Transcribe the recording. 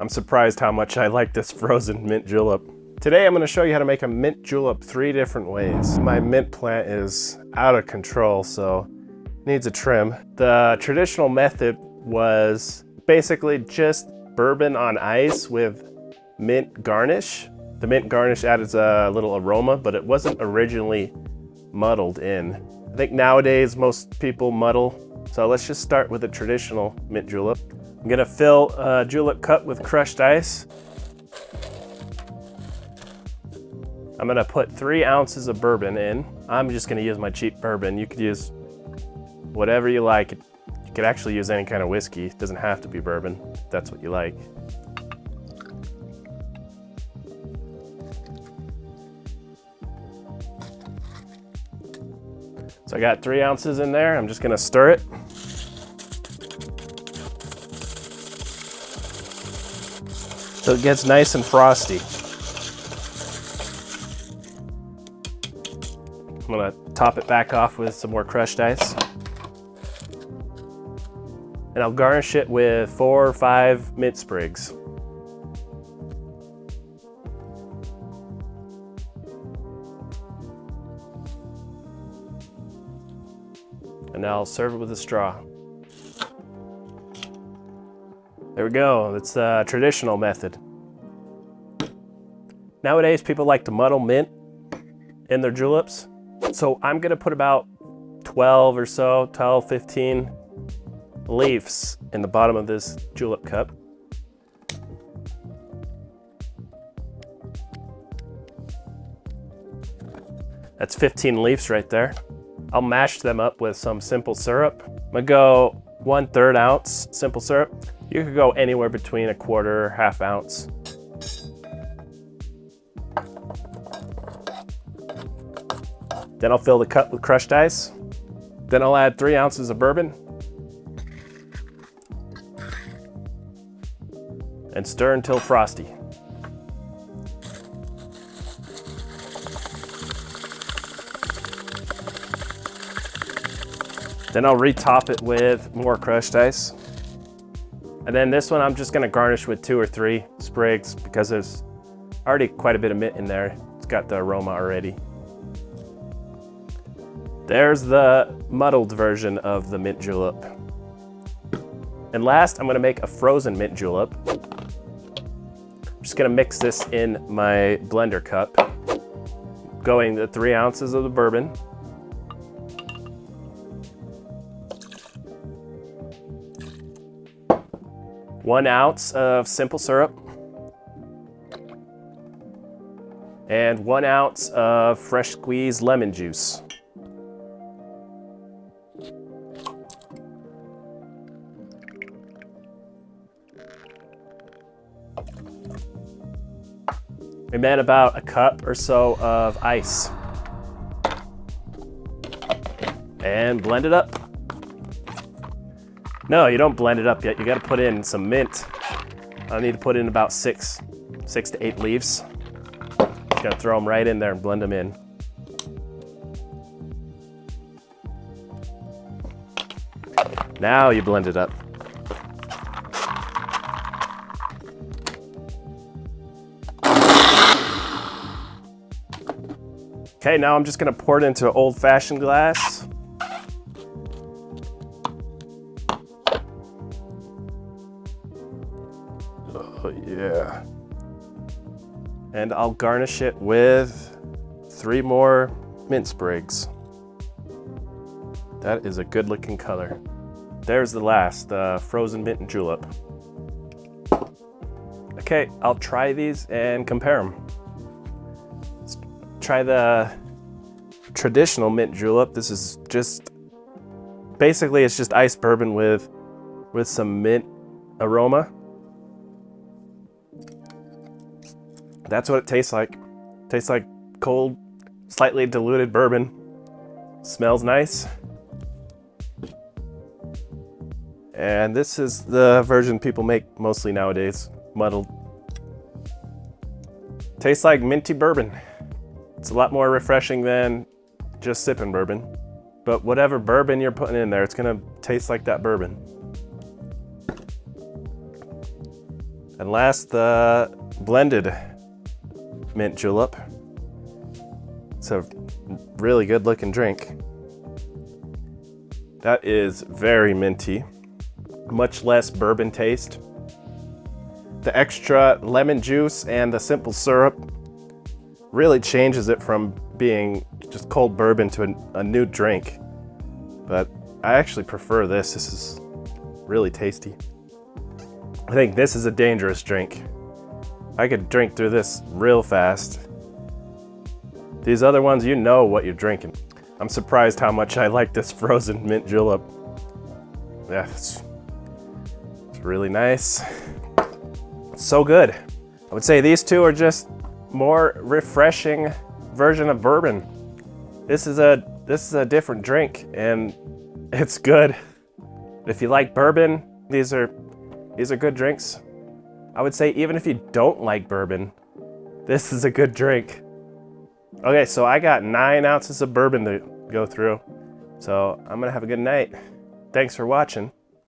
I'm surprised how much I like this frozen mint julep. Today I'm going to show you how to make a mint julep 3 different ways. My mint plant is out of control, so needs a trim. The traditional method was basically just bourbon on ice with mint garnish. The mint garnish added a little aroma, but it wasn't originally muddled in. I think nowadays most people muddle, so let's just start with a traditional mint julep. I'm gonna fill a julep cup with crushed ice. I'm gonna put 3 ounces of bourbon in. I'm just gonna use my cheap bourbon. You could use whatever you like. You could actually use any kind of whiskey. It doesn't have to be bourbon, if that's what you like. So I got 3 ounces in there. I'm just gonna stir it. So it gets nice and frosty. I'm gonna top it back off with some more crushed ice. And I'll garnish it with 4 or 5 mint sprigs. And now I'll serve it with a straw. There we go, that's the traditional method. Nowadays, people like to muddle mint in their juleps. So I'm gonna put about 12 or so, 12, 15 leaves in the bottom of this julep cup. That's 15 leaves right there. I'll mash them up with some simple syrup. I'm gonna go 1/3 ounce simple syrup. You could go anywhere between 1/4, ½ ounce. Then I'll fill the cup with crushed ice. Then I'll add 3 ounces of bourbon. And stir until frosty. Then I'll retop it with more crushed ice. And then this one I'm just gonna garnish with 2 or 3 sprigs because there's already quite a bit of mint in there. It's got the aroma already. There's the muddled version of the mint julep. And last, I'm gonna make a frozen mint julep. I'm just gonna mix this in my blender cup, going the 3 ounces of the bourbon, 1 ounce of simple syrup, and 1 ounce of fresh squeezed lemon juice. And then about a cup or so of ice. And blend it up. No, you don't blend it up yet. You gotta put in some mint. I need to put in about 6 to 8 leaves. Just gonna throw them right in there and blend them in. Now you blend it up. Okay, now I'm just gonna pour it into an old-fashioned glass. Oh yeah. And I'll garnish it with 3 more mint sprigs. That is a good looking color. There's the last, frozen mint julep. Okay, I'll try these and compare them. Try the traditional mint julep. This is just, basically it's just iced bourbon with some mint aroma. That's what it tastes like. Tastes like cold, slightly diluted bourbon. Smells nice. And this is the version people make mostly nowadays, muddled. Tastes like minty bourbon. It's a lot more refreshing than just sipping bourbon. But whatever bourbon you're putting in there, it's gonna taste like that bourbon. And last, the blended mint julep. It's a really good looking drink. That is very minty, much less bourbon taste. The extra lemon juice and the simple syrup really changes it from being just cold bourbon to a new drink. But I actually prefer this. This is really tasty. I think this is a dangerous drink. I could drink through this real fast. These other ones, you know what you're drinking. I'm surprised how much I like this frozen mint julep. Yeah, it's really nice. It's so good. I would say these two are just more refreshing version of bourbon. This is a different drink and it's good. If you like bourbon, these are good drinks. I would say even if you don't like bourbon, this is a good drink. Okay, so I got 9 ounces of bourbon to go through. So I'm gonna have a good night. Thanks for watching.